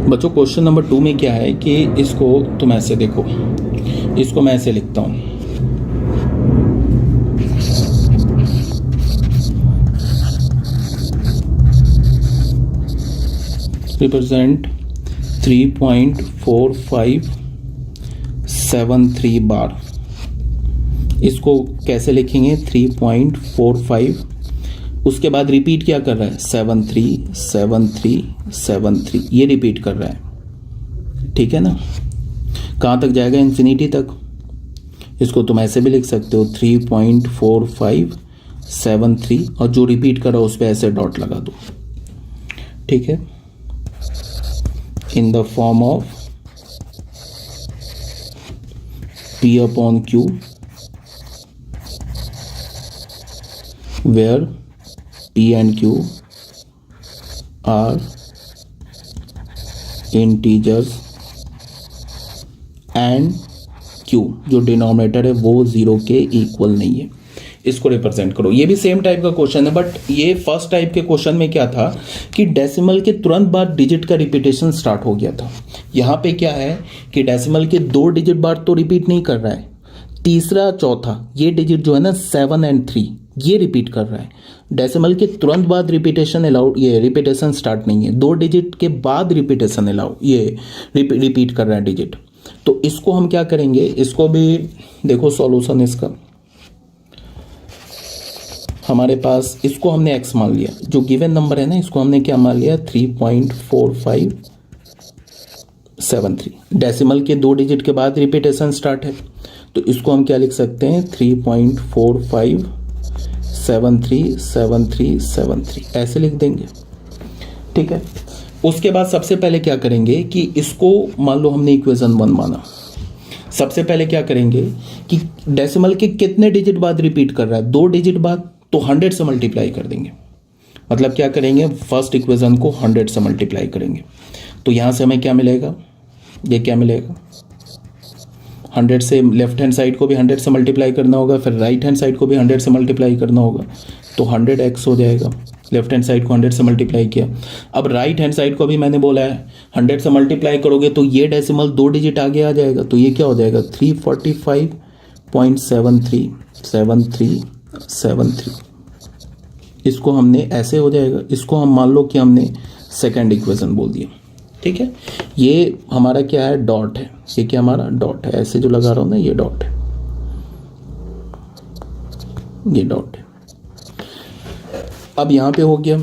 बच्चों question number 2 में क्या है कि इसको तुम ऐसे देखो, इसको मैं ऐसे लिखता हूँ, रिप्रेजेंट 3.4573 बार। इसको कैसे लिखेंगे? 3.45, उसके बाद रिपीट क्या कर रहा है? 737373, ये रिपीट कर रहा है, ठीक है ना। कहाँ तक जाएगा? इन्फिनिटी तक। इसको तुम ऐसे भी लिख सकते हो 3.4573, और जो रिपीट कर रहा हो उस पर ऐसे डॉट लगा दो, ठीक है, in the form of P upon Q, where P and Q are integers and Q जो डिनोमिनेटर है वो 0 के इक्वल नहीं है। इसको रिप्रेजेंट करो। ये भी सेम टाइप का क्वेश्चन है, बट ये फर्स्ट टाइप के क्वेश्चन में क्या था कि डेसिमल के तुरंत बाद डिजिट का रिपीटेशन स्टार्ट हो गया था। यहाँ पे क्या है कि डेसिमल के 2 डिजिट बाद तो रिपीट नहीं कर रहा है, तीसरा चौथा ये डिजिट जो है ना 7 और 3 ये रिपीट कर रहा है। डेसिमल के तुरंत बाद रिपीटेशन अलाउड, ये रिपीटेशन स्टार्ट नहीं है, 2 डिजिट के बाद रिपीटेशन अलाउड, ये रिपीट कर रहा है डिजिट। तो इसको हम क्या करेंगे, इसको भी देखो सॉल्यूशन इसका हमारे पास, इसको हमने x मान लिया, जो गिवन नंबर है ना इसको हमने क्या मान लिया? 3.4573। डेसिमल के 2 डिजिट के बाद रिपीटेशन स्टार्ट है, तो इसको हम क्या लिख सकते हैं? 3.45737373 ऐसे लिख देंगे, ठीक है। उसके बाद सबसे पहले क्या करेंगे कि इसको मान लो हमने इक्वेशन 1 माना, सबसे पहले क्या करेंगे कि डेसिमल के कितने डिजिट बाद रिपीट कर रहा है? 2 डिजिट बाद, तो 100 से मल्टीप्लाई कर देंगे। मतलब क्या करेंगे? फर्स्ट इक्वेशन को 100 से मल्टीप्लाई करेंगे, तो यहाँ से हमें क्या मिलेगा? ये क्या मिलेगा? 100 से लेफ्ट हैंड साइड को भी 100 से मल्टीप्लाई करना होगा, फिर राइट हैंड साइड को भी 100 से मल्टीप्लाई करना होगा, तो 100x हो जाएगा। लेफ्ट हैंड साइड को 100 से मल्टीप्लाई किया। अब राइट हैंड साइड को भी मैंने बोला है 100 से मल्टीप्लाई करोगे तो ये डेसिमल 2 डिजिट आगे आ जाएगा, तो ये क्या हो जाएगा? 345.737373। इसको हमने ऐसे हो जाएगा, इसको हम मान लो कि हमने सेकंड इक्वेशन बोल दिया, ठीक है। ये हमारा क्या है? डॉट है। ये क्या हमारा? डॉट है। ऐसे जो लगा रहा हूं ना ये डॉट है, ये डॉट है। अब यहां पे हो गया।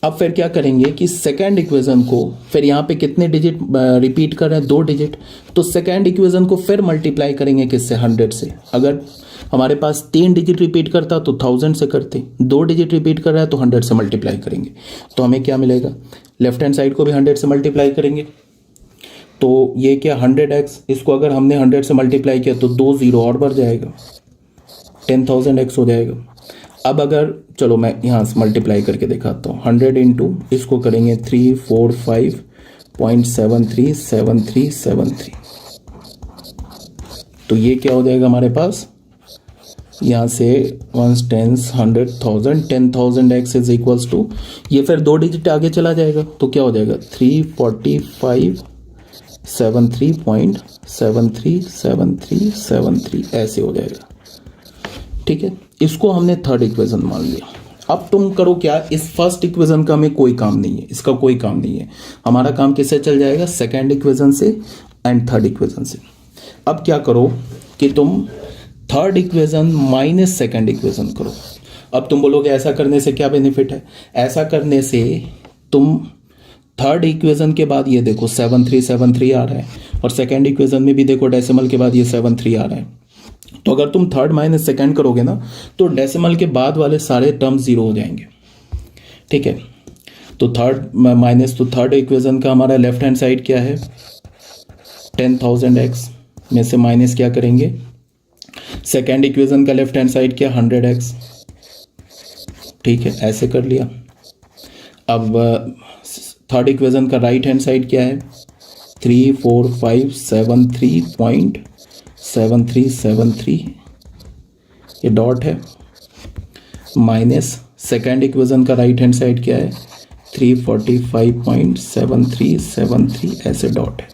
अब फिर क्या करेंगे कि सेकंड इक्वेशन को, फिर यहाँ पे कितने डिजिट रिपीट कर रहे हैं? 2 डिजिट, तो सेकंड इक्वेशन को फिर मल्टीप्लाई करेंगे किससे? 100 से। अगर हमारे पास 3 डिजिट रिपीट करता तो 1000 से करते, 2 डिजिट रिपीट कर रहा है तो 100 से मल्टीप्लाई करेंगे, तो हमें क्या मिलेगा? लेफ्ट हैंड साइड को भी 100 से मल्टीप्लाई करेंगे, तो ये क्या 100x, इसको अगर हमने 100 से मल्टीप्लाई किया तो 2 0 और बढ़ जाएगा, 10,000x हो जाएगा। अब अगर चलो मैं यहाँ से मल्टीप्लाई करके दिखाता हूँ, 100 इंटू इसको करेंगे 345.737373, तो ये क्या हो जाएगा हमारे पास? यहाँ से 1 10 100,000 10,000x इज इक्वल्स टू, ये फिर 2 डिजिट आगे चला जाएगा, तो क्या हो जाएगा? 345.737373 ऐसे हो जाएगा, ठीक है। इसको हमने थर्ड इक्वेशन मान लिया। अब तुम करो क्या? इस फर्स्ट इक्वेशन का हमें कोई काम नहीं है, इसका कोई काम नहीं है, हमारा काम किससे चल जाएगा? सेकेंड इक्वेशन से एंड थर्ड इक्वेशन से। अब क्या करो कि तुम third equation minus second equation करो। अब तुम बोलोगे ऐसा करने से क्या बेनिफिट है? ऐसा करने से तुम थर्ड इक्वेशन के बाद ये देखो 7373 आ रहा है, और सेकेंड इक्वेशन में भी देखो डेसिमल के बाद ये 73 आ रहा है, तो अगर तुम थर्ड माइनस सेकेंड करोगे ना तो डेसिमल के बाद वाले सारे टर्म 0 हो जाएंगे, ठीक है। तो थर्ड माइनस, तो थर्ड इक्वेशन का हमारा लेफ्ट हैंड साइड क्या है? 10,000x में से माइनस क्या करेंगे? सेकेंड इक्वेशन का लेफ्ट हैंड साइड क्या? 100x, ठीक है, ऐसे कर लिया। अब थर्ड इक्वेशन का राइट हैंड साइड क्या है? 34573.7373, ये डॉट है, माइनस सेकेंड इक्वेशन का राइट हैंड साइड क्या है? 345.7373 ऐसे डॉट है।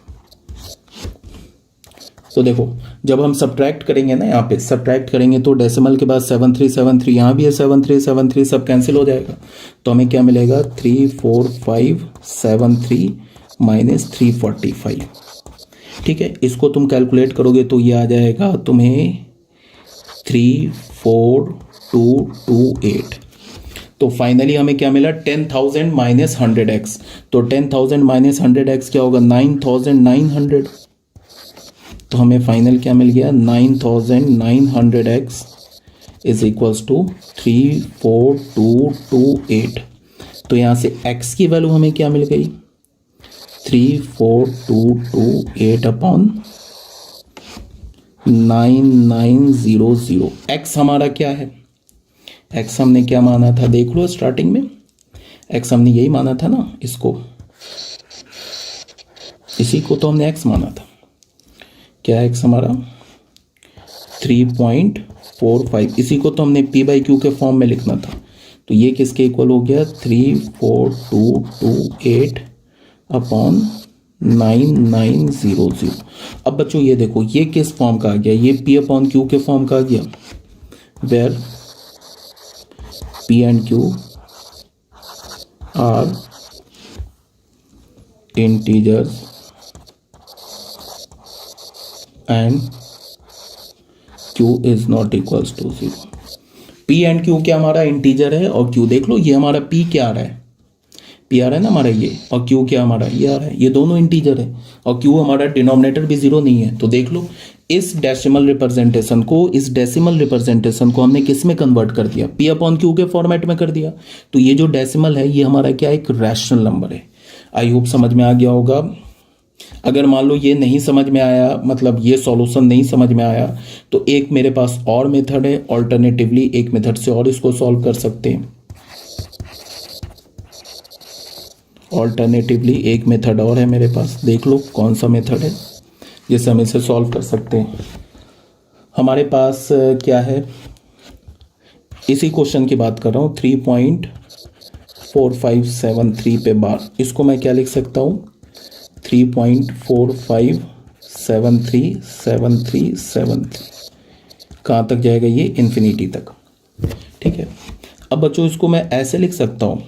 तो देखो जब हम सब्ट्रैक्ट करेंगे ना, यहाँ पे सब्ट्रैक्ट करेंगे तो डेसिमल के बाद 7373, यहाँ भी है 7373, सब कैंसिल हो जाएगा। तो हमें क्या मिलेगा 34573 माइनस 345। ठीक है, इसको तुम कैलकुलेट करोगे तो ये आ जाएगा तुम्हें 34228। तो फाइनली हमें क्या मिला 10,000 माइनस 100x। तो 10,000 माइनस 100x क्या होगा 9,900। तो हमें फाइनल क्या मिल गया 9,900x इज इक्वल्स टू 34228। तो यहाँ से x की वैल्यू हमें क्या मिल गई 34228 अपॉन 9900। x हमारा क्या है, x हमने क्या माना था देख लो स्टार्टिंग में, x हमने यही माना था ना, इसको, इसी को तो हमने x माना था। क्या x हमारा 3.45, इसी को तो हमने p/q के फॉर्म में लिखना था। तो ये किसके इक्वल हो गया 34228 अपॉन 9900। अब बच्चों ये देखो ये किस फॉर्म का आ गया, ये p/q के फॉर्म का आ गया, where p and q are integers and q is not equals to 0। p and q क्या हमारा इंटीजर है, और q देख लो ये हमारा p क्या आ रहा है, p आ रहा है ना हमारा ये, और q क्या हमारा ये आ रहा है, ये दोनों इंटीजर है, और q हमारा डिनोमिनेटर भी 0 नहीं है। तो देख लो इस डेसिमल रिप्रेजेंटेशन को हमने किस में कन्वर्ट कर दिया, p/q के फॉर्मेट में कर दिया। तो ये जो डेसिमल है ये हमारा क्या एक रैशनल नंबर है। आई होप समझ में आ गया होगा। अगर मान लो ये नहीं समझ में आया, मतलब ये सॉल्यूशन नहीं समझ में आया, तो एक मेरे पास और मेथड है, ऑल्टरनेटिवली एक मेथड से और इसको सॉल्व कर सकते हैं। ऑल्टरनेटिवली एक मेथड और है मेरे पास, देख लो कौन सा मेथड है जिससे हम इसे सॉल्व कर सकते हैं। हमारे पास क्या है, इसी क्वेश्चन की बात कर रहा हूँ 3.4573 पे बार, इसको मैं क्या लिख सकता हूँ 3.45737373। कहाँ तक जाएगा ये इन्फिनिटी तक। ठीक है, अब बच्चों इसको मैं ऐसे लिख सकता हूँ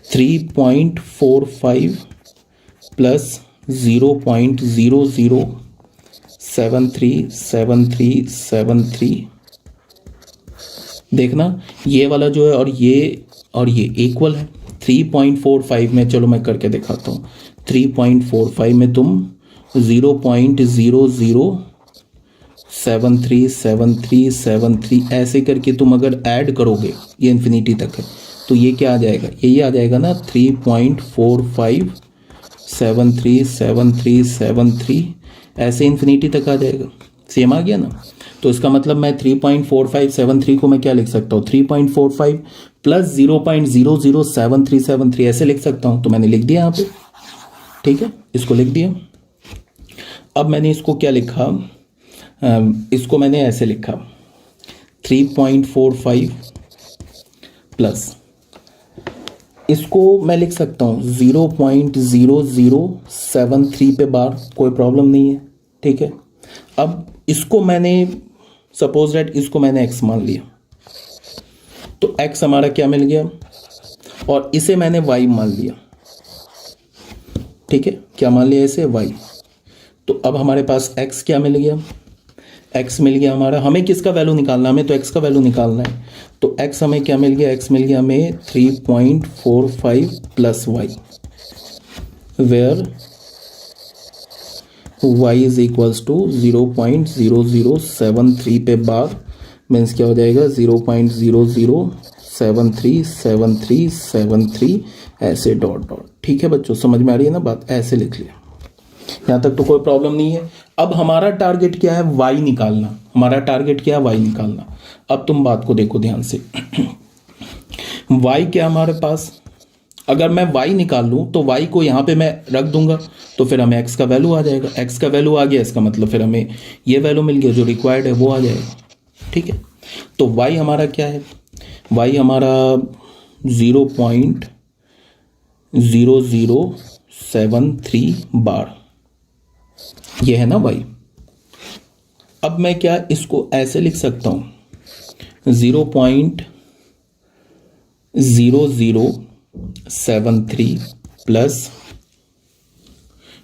3.45 प्लस 0.00737373। देखना ये वाला जो है और ये इक्वल है 3.45 में। चलो मैं करके दिखाता हूँ। 3.45 में तुम 0.00737373 ऐसे करके तुम अगर ऐड करोगे, ये इन्फिनिटी तक है, तो ये क्या आ जाएगा, ये आ जाएगा ना 3.45737373 ऐसे इन्फिनिटी तक आ जाएगा। सेम आ गया ना। तो इसका मतलब मैं 3.4573 को मैं क्या लिख सकता हूँ 3.45 प्लस 0.007373 ऐसे लिख सकता हूँ। तो मैंने लिख दिया यहाँ पे, ठीक है, इसको लिख दिया। अब मैंने इसको क्या लिखा, इसको मैंने ऐसे लिखा 3.45 प्लस, इसको मैं लिख सकता हूँ 0.0073 पे बार, कोई प्रॉब्लम नहीं है। ठीक है, अब इसको मैंने सपोज दैट इसको मैंने x मान लिया, तो x हमारा क्या मिल गया, और इसे मैंने y मान लिया। ठीक है, क्या मान लिया इसे y। तो अब हमारे पास x क्या मिल गया, x मिल गया हमारा, हमें किसका वैल्यू निकालना, हमें तो x का वैल्यू निकालना है। तो x हमें क्या मिल गया, x मिल गया हमें 3.45 plus y, where y is equals to 0.0073 पे बार, मीन्स क्या हो जाएगा 0.00737373 ऐसे डॉट डॉट। ठीक है बच्चों, समझ में आ रही है ना बात, ऐसे लिख लिया, यहाँ तक तो कोई प्रॉब्लम नहीं है। अब हमारा टारगेट क्या है, y निकालना, हमारा टारगेट क्या है y निकालना। अब तुम बात को देखो ध्यान से y क्या हमारे पास, अगर मैं y निकाल लूँ तो y को यहाँ पे मैं रख दूंगा, तो फिर हमें x का वैल्यू आ जाएगा। x का वैल्यू आ गया, इसका मतलब फिर हमें ये वैल्यू मिल गया जो रिक्वायर्ड है, वो आ जाएगा। ठीक है, तो y हमारा क्या है, y हमारा 0073 बार, ये है ना वाई। अब मैं क्या इसको ऐसे लिख सकता हूँ 0.0073 प्लस,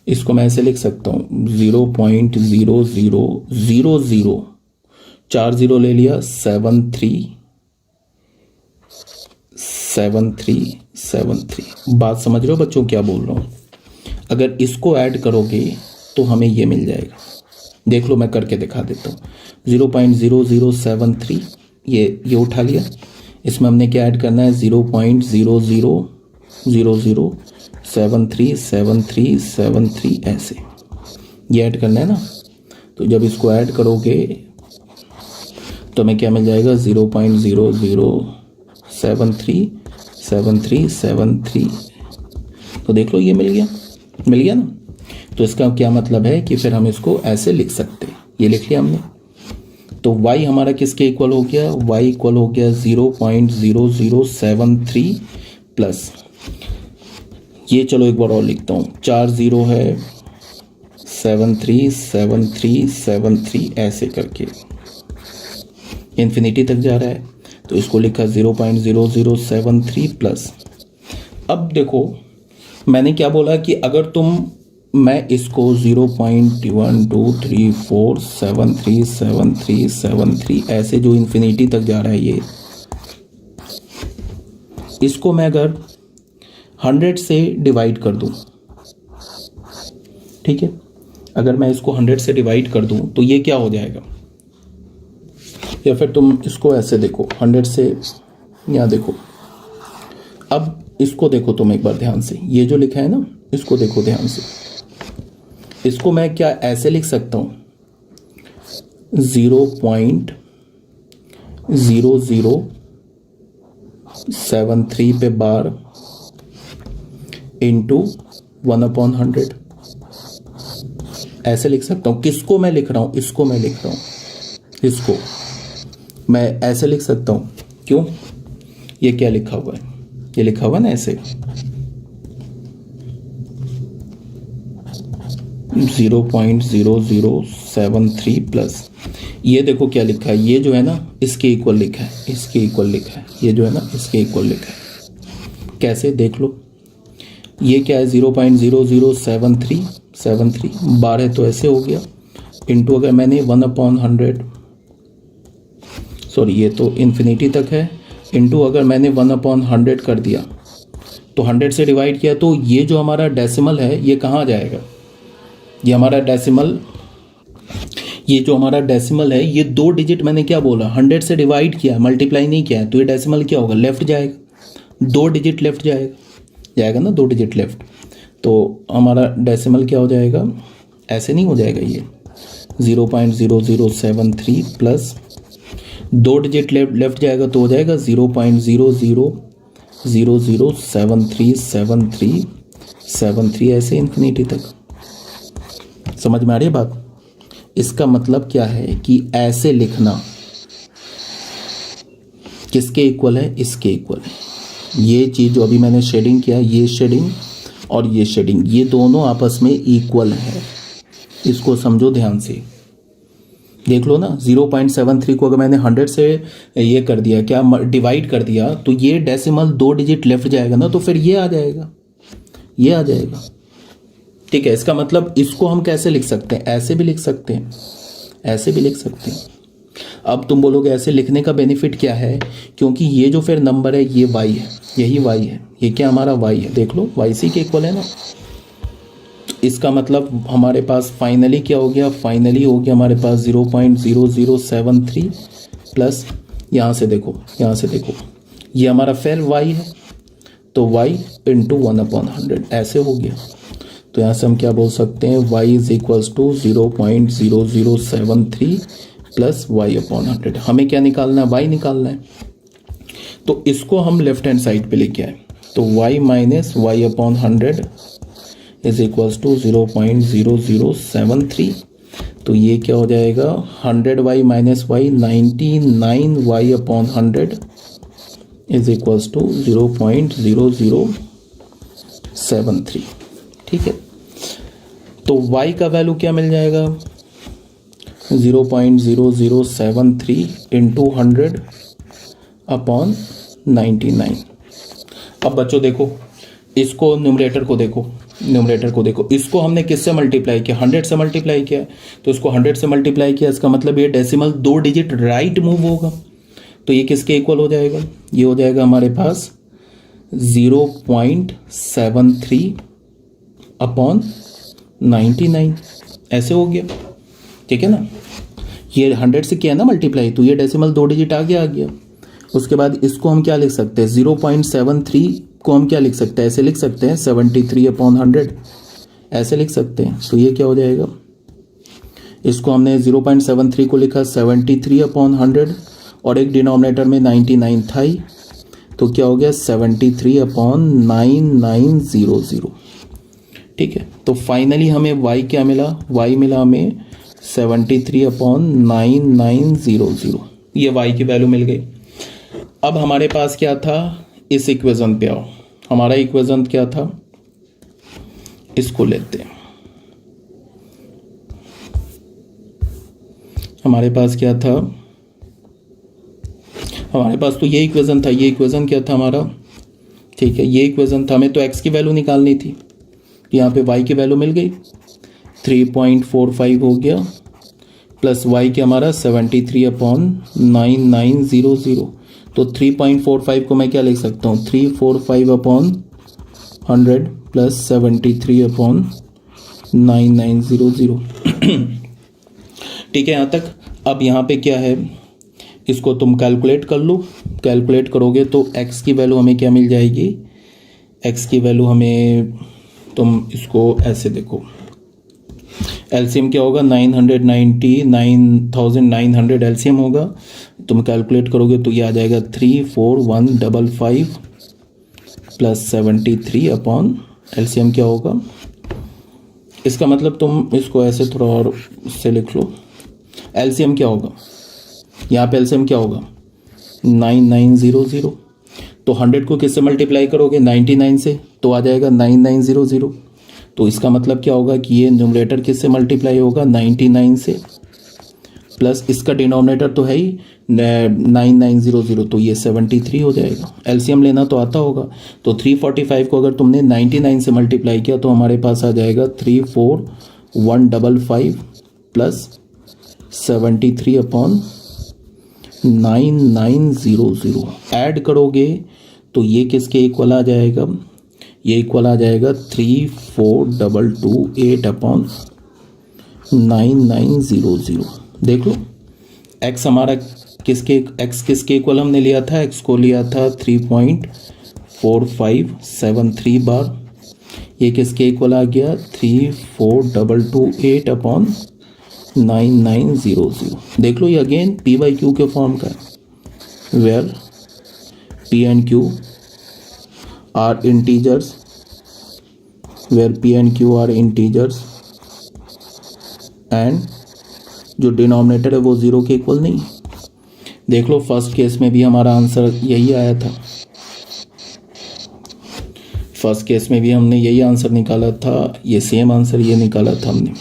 इसको मैं ऐसे लिख सकता हूँ 0.0000, 4 0 ले लिया, 7373। बात समझ रहे हो बच्चों क्या बोल रहा हूँ? अगर इसको ऐड करोगे तो हमें ये मिल जाएगा। देख लो मैं करके दिखा देता हूँ। 0.0073 ये उठा लिया, इसमें हमने क्या ऐड करना है 0.0000737373 ऐसे ये ऐड करना है ना। तो जब इसको ऐड करोगे तो हमें क्या मिल जाएगा 0.00737373। तो देख लो ये मिल गया ना। तो इसका क्या मतलब है कि फिर हम इसको ऐसे लिख सकते हैं, ये लिख लिया हमने। तो y हमारा किसके इक्वल हो गया, y इक्वल हो गया 0.0073 प्लस, ये चलो एक बार और लिखता हूँ, 4 0 है, 737373 ऐसे करके इन्फिनिटी तक जा रहा है। तो इसको लिखा 0.0073 प्लस। अब देखो मैंने क्या बोला कि अगर मैं इसको 0.1234737373 ऐसे जो इन्फिनिटी तक जा रहा है ये, इसको मैं अगर 100 से डिवाइड कर दूं, ठीक है, अगर मैं इसको 100 से डिवाइड कर दूं तो ये क्या हो जाएगा, या फिर तुम इसको ऐसे देखो 100 से, यहाँ देखो, अब इसको देखो तुम एक बार ध्यान से, ये जो लिखा है ना इसको देखो ध्यान से, इसको मैं क्या ऐसे लिख सकता हूँ 0.0073 पे बार इंटू 1/100 ऐसे लिख सकता हूँ। किसको मैं लिख रहा हूँ, इसको मैं लिख रहा हूँ, इसको मैं ऐसे लिख सकता हूँ। क्यों, ये क्या लिखा हुआ है, ये लिखा हुआ है ना ऐसे 0.0073 प्लस, ये देखो क्या लिखा है, ये जो है ना इसके इक्वल लिखा है, इसके इक्वल लिखा है, ये जो है ना इसके इक्वल लिखा है। कैसे देख लो, ये क्या है 0.0073 बार है तो ऐसे हो गया, इंटू अगर मैंने 1/100, सॉरी ये तो इन्फिनिटी तक है, इंटू अगर मैंने 1/100 कर दिया तो 100 से डिवाइड किया, तो ये जो हमारा डेसिमल है ये कहाँ जाएगा, ये हमारा डेसिमल, ये जो हमारा डेसिमल है ये 2 डिजिट मैंने क्या बोला 100 से डिवाइड किया, मल्टीप्लाई नहीं किया है, तो ये डेसिमल क्या होगा, लेफ्ट जाएगा, 2 डिजिट लेफ्ट जाएगा ना, 2 डिजिट लेफ्ट। तो हमारा डेसिमल क्या हो जाएगा, ऐसे नहीं हो जाएगा, ये 0.0073 प्लस 2 डिजिट लेफ्ट जाएगा तो हो जाएगा 0.00007373 ऐसे इन्फिनिटी तक। समझ में आ रही है बात? इसका मतलब क्या है कि ऐसे लिखना किसके इक्वल है, इसके इक्वल है। ये चीज़ जो अभी मैंने शेडिंग किया, ये शेडिंग और ये शेडिंग, ये दोनों आपस में इक्वल है, इसको समझो ध्यान से। देख लो ना 0.73 को अगर मैंने 100 से ये कर दिया, क्या डिवाइड कर दिया, तो ये डेसिमल 2 डिजिट लेफ्ट जाएगा ना, तो फिर ये आ जाएगा, ये आ जाएगा। ठीक है, इसका मतलब इसको हम कैसे लिख सकते हैं, ऐसे भी लिख सकते हैं, ऐसे भी लिख सकते हैं। अब तुम बोलोगे ऐसे लिखने का बेनिफिट क्या है, क्योंकि ये जो फिर नंबर है ये y है, यही y है, ये क्या हमारा y है, देख लो yc के इक्वल है ना। इसका मतलब हमारे पास फाइनली क्या हो गया, फाइनली हो गया हमारे पास 0.0073 प्लस, यहाँ से देखो, यहाँ से देखो, ये हमारा फिर y है, तो y इंटू 1/100 ऐसे हो गया। तो यहाँ से हम क्या बोल सकते हैं, y is equals to 0.0073 plus y/100। हमें क्या निकालना है, y निकालना है। तो इसको हम लेफ्ट हैंड साइड पे लेके आए, तो y minus y/100 is equals to 0.0073। तो ये क्या हो जाएगा, 100y minus y 99y/100 is equals to 0.0073। 73। ठीक है, तो y का वैल्यू क्या मिल जाएगा 0.0073 इंटू 100 अपॉन 99। अब बच्चों देखो, इसको न्यूमरेटर को देखो, इसको हमने किससे मल्टीप्लाई किया 100 से मल्टीप्लाई किया, तो इसको 100 से मल्टीप्लाई किया, इसका मतलब ये डेसिमल 2 डिजिट राइट मूव होगा, तो ये किसके इक्वल हो जाएगा, ये हो जाएगा हमारे पास 0.73 अपॉन 99, ऐसे हो गया। ठीक है ना, ये 100 से किया ना मल्टीप्लाई, तो ये डेसिमल 2 डिजिट आ गया। उसके बाद इसको हम क्या लिख सकते हैं 0.73 को हम क्या लिख सकते हैं, ऐसे लिख सकते हैं 73 अपॉन 100, ऐसे लिख सकते हैं। तो ये क्या हो जाएगा, इसको हमने 0.73 को लिखा 73 अपॉन 100 और एक डिनोमिनेटर में 99 था ही, तो क्या हो गया 73 अपॉन 9900। ठीक है, तो फाइनली हमें y क्या मिला, y मिला हमें 73 अपॉन 9900, ये y की वैल्यू मिल गई। अब हमारे पास क्या था, इस इक्वेशन पे आओ, हमारा इक्वेशन क्या था, इसको लेते हैं, हमारे पास क्या था, हमारे पास तो ये इक्वेशन था, ये इक्वेशन क्या था हमारा, ठीक है, ये इक्वेशन था, हमें तो x की वैल्यू निकालनी थी, यहाँ पे y की वैल्यू मिल गई 3.45 हो गया, प्लस y के हमारा 73 अपॉन 9900, तो 3.45 को मैं क्या लिख सकता हूँ 345 अपॉन 100 प्लस 73 अपॉन 9900। ठीक है यहाँ तक। अब यहाँ पे क्या है, इसको तुम कैलकुलेट कर लो, कैलकुलेट करोगे तो x की वैल्यू हमें क्या मिल जाएगी, x की वैल्यू हमें, तुम इसको ऐसे देखो, एलसीएम क्या होगा 999,900 एलसीएम होगा, तुम कैलकुलेट करोगे तो ये आ जाएगा 34155 प्लस 73 अपॉन एलसीएम क्या होगा, इसका मतलब तुम इसको ऐसे थोड़ा और से लिख लो, एलसीएम क्या होगा, यहाँ पे एलसीएम क्या होगा 9900, तो 100 को किससे मल्टीप्लाई करोगे 99 से, तो आ जाएगा 9900, तो इसका मतलब क्या होगा कि ये न्यूमरेटर किससे मल्टीप्लाई होगा 99 से, प्लस इसका डिनोमिनेटर तो है ही 9900, तो ये 73 हो जाएगा। एलसीएम लेना तो आता होगा, तो 345 को अगर तुमने 99 से मल्टीप्लाई किया तो हमारे पास आ जाएगा 34155 प्लस 73 अपॉन 9900, ऐड करोगे तो ये किसके इक्वल आ जाएगा, ये इक्वल आ जाएगा 34228 अपॉन 9900। देख लो x हमारा किसके, x किसके इक्वल हमने लिया था, x को लिया था 3.4573 बार, ये किसके इक्वल आ गया 34228 अपॉन 9900। देख लो ये अगेन p बाई क्यू के फॉर्म का है, where p and q are integers, where p and q are integers and जो डिनोमिनेटर है वो 0 के इक्वल नहीं। देख लो फर्स्ट केस में भी हमारा आंसर यही आया था, फर्स्ट केस में भी हमने यही आंसर निकाला था, ये सेम आंसर ये निकाला था हमने।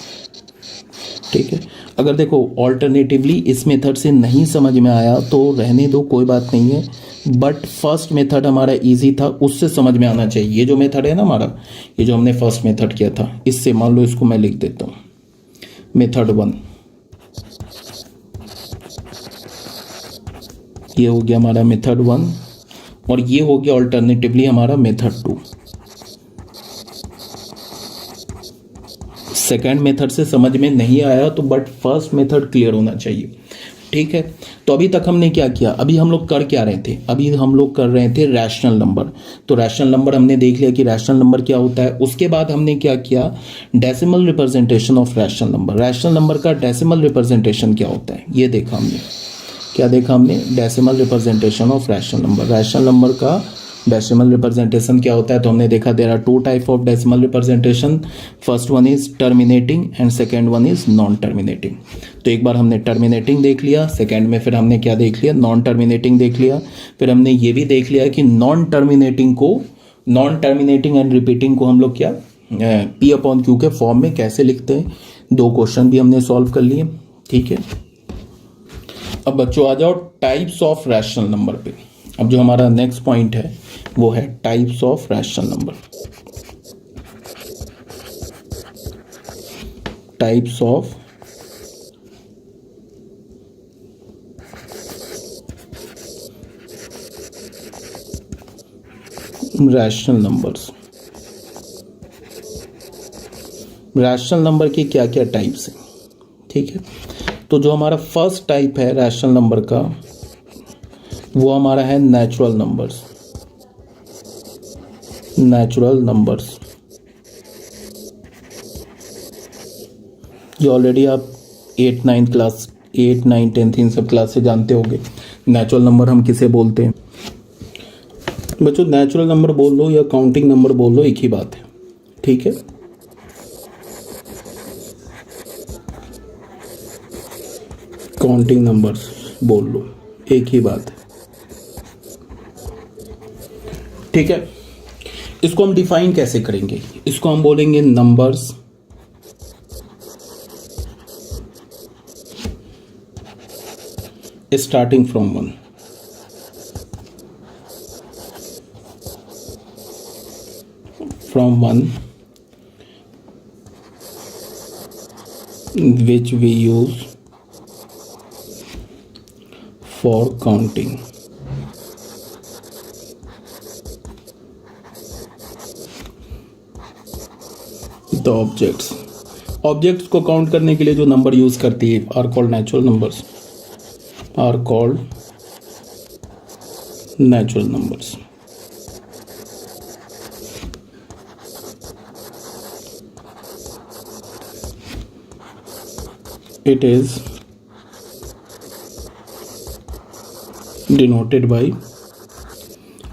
ठीक है, अगर देखो ऑल्टरनेटिवली इस मेथड से नहीं समझ में आया तो रहने दो, कोई बात नहीं है, बट फर्स्ट मेथड हमारा इजी था, उससे समझ में आना चाहिए। ये जो मेथड है ना हमारा, ये जो हमने फर्स्ट मेथड किया था, इससे मान लो इसको मैं लिख देता हूँ मेथड 1, ये हो गया हमारा मेथड 1 और ये हो गया ऑल्टरनेटिवली हमारा मेथड 2। सेकेंड मेथड से समझ में नहीं आया तो बट फर्स्ट मेथड क्लियर होना चाहिए। ठीक है, तो अभी तक हमने क्या किया, अभी हम लोग कर क्या रहे थे, अभी हम लोग कर रहे थे रैशनल नंबर। तो रैशनल नंबर हमने देख लिया कि रैशनल नंबर क्या होता है। उसके बाद हमने क्या किया, decimal representation of rational number. Rational number का डेसिमल रिप्रेजेंटेशन क्या होता है ये देखा हमने, क्या देखा हमने, decimal representation of rational number. Rational number का डेसिमल रिप्रेजेंटेशन क्या होता है, तो हमने देखा there are two type of decimal representation, first one is terminating and second one is non terminating. तो एक बार हमने टर्मिनेटिंग देख लिया, सेकेंड में फिर हमने क्या देख लिया, नॉन टर्मिनेटिंग देख लिया, फिर हमने ये भी देख लिया कि नॉन टर्मिनेटिंग को नॉन टर्मिनेटिंग एंड रिपीटिंग को हम लोग क्या पी अपॉन क्यू के फॉर्म में कैसे लिखते हैं, 2 क्वेश्चन भी हमने सॉल्व कर लिए। ठीक है, अब बच्चों आ जाओ टाइप्स ऑफ रैशनल नंबर पे। अब जो हमारा नेक्स्ट पॉइंट है वो है types of rational number. Types of rational numbers. Rational number के क्या क्या टाइप्स हैं। ठीक है, तो जो हमारा फर्स्ट टाइप है रैशनल नंबर का वो हमारा है नेचुरल नंबर्स। नेचुरल नंबर्स ये ऑलरेडी आप 8, 9 क्लास 8, 9, 10 इन सब क्लास से जानते होंगे नेचुरल नंबर हम किसे बोलते हैं। बच्चों नेचुरल नंबर बोल लो या काउंटिंग नंबर बोल लो, एक ही बात है। ठीक है, काउंटिंग नंबर्स बोल लो, एक ही बात है। ठीक है, इसको हम डिफाइन कैसे करेंगे, इसको हम बोलेंगे numbers starting from 1। From 1 which we use for counting the objects। Objects को काउंट करने के लिए जो नंबर यूज करती है are called natural numbers, are called natural numbers. It is denoted by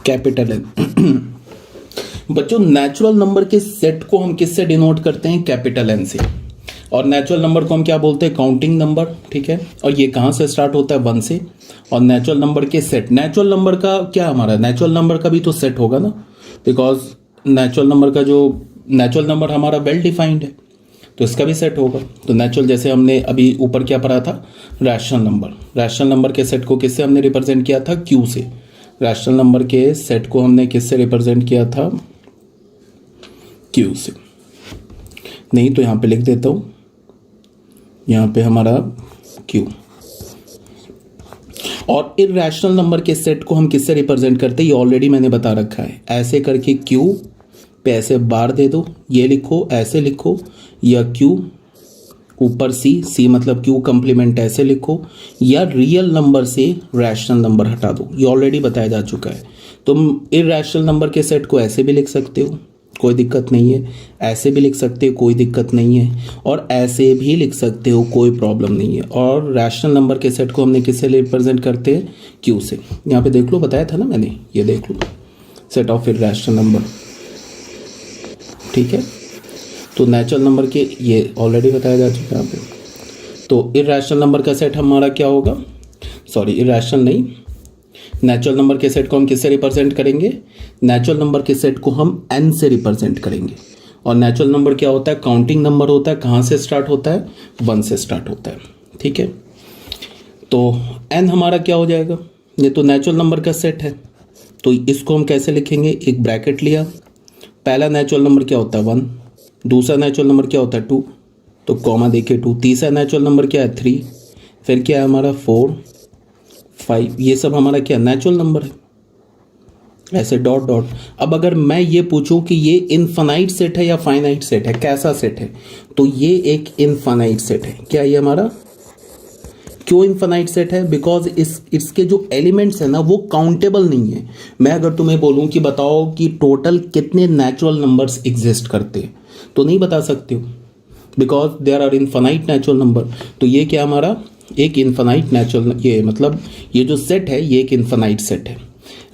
capital N। बच्चों नेचुरल नंबर के set को हम किससे डिनोट करते हैं, कैपिटल N से। और नेचुरल नंबर को हम क्या बोलते हैं, काउंटिंग नंबर। ठीक है, और ये कहाँ से स्टार्ट होता है, 1 से। और नेचुरल नंबर के सेट, नेचुरल नंबर का क्या, हमारा नेचुरल नंबर का भी तो सेट होगा ना, बिकॉज नेचुरल नंबर का जो नेचुरल नंबर हमारा वेल डिफाइंड है, तो इसका भी सेट होगा। तो नेचुरल, जैसे हमने अभी ऊपर क्या पढ़ा था, रैशनल नंबर। रैशनल नंबर के सेट को किससे हमने रिप्रेजेंट किया था, क्यू से। रैशनल नंबर के सेट को हमने किससे रिप्रेजेंट किया था, क्यू से। नहीं तो यहाँ पे लिख देता हूँ, यहाँ पे हमारा क्यू। और इर्रेशनल नंबर के सेट को हम किससे रिप्रेजेंट करते हैं, ये ऑलरेडी मैंने बता रखा है। ऐसे करके क्यू पे ऐसे बार दे दो, ये लिखो, ऐसे लिखो, या क्यू ऊपर सी मतलब क्यू कंप्लीमेंट ऐसे लिखो, या रियल नंबर से रैशनल नंबर हटा दो, ये ऑलरेडी बताया जा चुका है। तुम इर्रेशनल नंबर के सेट को ऐसे भी लिख सकते हो, कोई दिक्कत नहीं है। ऐसे भी लिख सकते हो, कोई दिक्कत नहीं है। और ऐसे भी लिख सकते हो, कोई प्रॉब्लम नहीं है। और रैशनल नंबर के सेट को हमने किससे रिप्रेजेंट करते हैं, क्यू से। यहाँ पे देख लो, बताया था ना मैंने, ये देख लो, सेट ऑफ इर्रेशनल नंबर। ठीक है, तो नेचुरल नंबर के ये ऑलरेडी बताया जा चुका है यहाँ पे। तो इर्रेशनल नंबर का सेट हमारा क्या होगा, सॉरी इर्रेशनल नहीं, नेचुरल नंबर के सेट को हम किससे रिप्रेजेंट करेंगे, नेचुरल नंबर के सेट को हम n से रिप्रेजेंट करेंगे। और नेचुरल नंबर क्या होता है, काउंटिंग नंबर होता है। कहाँ से स्टार्ट होता है, 1 से स्टार्ट होता है। ठीक है, तो n हमारा क्या हो जाएगा, ये तो नेचुरल नंबर का सेट है, तो इसको हम कैसे लिखेंगे, एक ब्रैकेट लिया, पहला नेचुरल नंबर क्या होता है 1, दूसरा नेचुरल नंबर क्या होता है 2, तो कॉमा देके 2, तीसरा नेचुरल नंबर क्या है 3, फिर क्या है हमारा 4, 5, ये सब हमारा क्या नेचुरल नंबर है, ऐसे डॉट डॉट। अब अगर मैं ये पूछूं कि ये इनफाइनाइट सेट है या फाइनाइट सेट है, कैसा सेट है, तो ये एक इनफाइनाइट सेट है। क्या ये हमारा, क्यों इनफाइनाइट सेट है, बिकॉज इसके जो एलिमेंट्स है ना वो काउंटेबल नहीं है। मैं अगर तुम्हें बोलूं कि बताओ कि टोटल कितने नेचुरल नंबर्स एग्जिस्ट करते हैं, तो नहीं बता सकते हो, because there are infinite natural number. तो ये क्या हमारा एक इनफाइनाइट नेचुरल, ये मतलब ये जो सेट है ये एक इनफाइनाइट सेट है।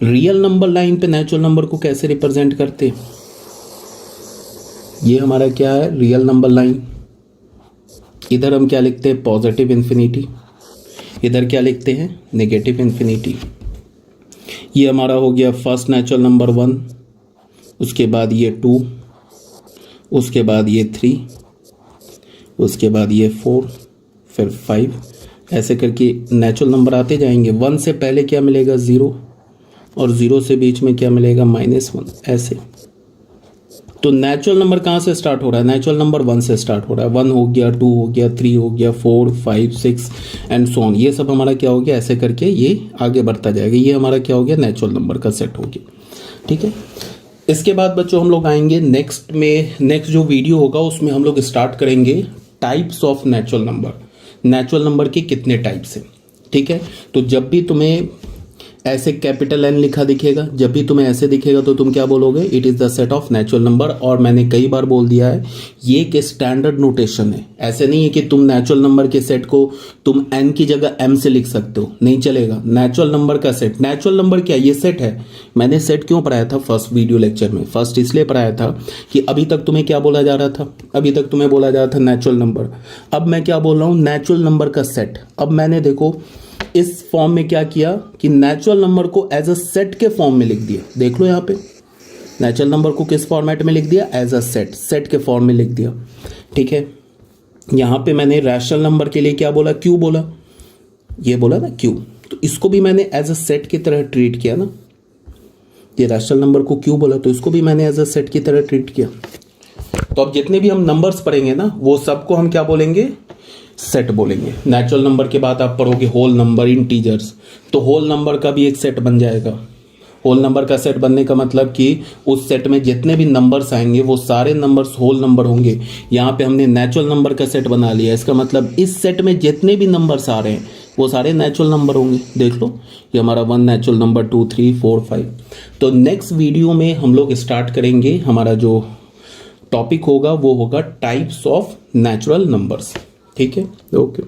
रियल नंबर लाइन पे नेचुरल नंबर को कैसे रिप्रेजेंट करते हैं, ये हमारा क्या है रियल नंबर लाइन। इधर हम क्या लिखते हैं, पॉजिटिव इन्फिनिटी, इधर क्या लिखते हैं, नेगेटिव इन्फिनिटी। ये हमारा हो गया फर्स्ट नेचुरल नंबर 1, उसके बाद ये 2, उसके बाद ये 3, उसके बाद ये 4, फिर 5, ऐसे करके नेचुरल नंबर आते जाएंगे। 1 से पहले क्या मिलेगा 0, और 0 से बीच में क्या मिलेगा -1, ऐसे। तो नेचुरल नंबर कहाँ से स्टार्ट हो रहा है? नेचुरल नंबर 1 से स्टार्ट हो रहा है। 1 हो गया, 2 हो गया, 3 हो गया, 4, 5, 6 एंड सो ऑन। ये सब हमारा क्या हो गया? ऐसे करके ये आगे बढ़ता जाएगा। ये हमारा क्या हो गया? नेचुरल नंबर का सेट हो गया। ठीक है, इसके बाद बच्चों हम लोग आएंगे नेक्स्ट जो वीडियो होगा उसमें हम लोग स्टार्ट करेंगे types of natural number. Natural number के कितने टाइप्स हैं। ठीक है, तो जब भी तुम्हें ऐसे कैपिटल N लिखा दिखेगा, जब भी तुम्हें ऐसे दिखेगा तो तुम क्या बोलोगे? It is the set of natural number. और मैंने कई बार बोल दिया है ये एक स्टैंडर्ड नोटेशन है। ऐसे नहीं है कि तुम नेचुरल नंबर के सेट को तुम N की जगह M से लिख सकते हो, नहीं चलेगा। नेचुरल नंबर का सेट, नेचुरल नंबर क्या? ये सेट है। मैंने सेट क्यों पढ़ाया था फर्स्ट वीडियो लेक्चर में? फर्स्ट इसलिए पढ़ाया था कि अभी तक तुम्हें क्या बोला जा रहा था? अभी तक तुम्हें बोला जा रहा था नेचुरल नंबर। अब मैं क्या बोल रहा हूँ? नेचुरल नंबर का सेट। अब मैंने देखो इस फॉर्म में क्या किया कि नेचुरल नंबर को एज अ सेट के फॉर्म में लिख दिया। देख लो यहाँ पे नेचुरल नंबर को किस फॉर्मेट में लिख दिया? एज अ सेट के फॉर्म में लिख दिया। ठीक है, यहाँ पे मैंने रैशनल नंबर के लिए क्या बोला? क्यू बोला, ये बोला ना क्यू। तो इसको भी मैंने एज अ सेट की तरह ट्रीट किया ना। ये रैशनल नंबर को क्यू बोला तो इसको भी मैंने एज अ सेट की तरह ट्रीट किया। तो अब जितने भी हम नंबर्स पढ़ेंगे ना वो सबको हम क्या बोलेंगे? सेट बोलेंगे। नेचुरल नंबर के बाद आप पढ़ोगे होल नंबर, इंटीजर्स, तो होल नंबर का भी एक सेट बन जाएगा। होल नंबर का सेट बनने का मतलब कि उस सेट में जितने भी नंबर्स आएंगे वो सारे नंबर्स होल नंबर होंगे। यहाँ पे हमने नेचुरल नंबर का सेट बना लिया। इसका मतलब इस सेट में जितने भी नंबर्स आ रहे हैं वो सारे नेचुरल नंबर होंगे। देख लो ये हमारा 1 नेचुरल नंबर, 2, 3, 4, 5। तो नेक्स्ट वीडियो में हम लोग स्टार्ट करेंगे, हमारा जो टॉपिक होगा वो होगा टाइप्स ऑफ नेचुरल नंबर्स। ठीक है, ओके।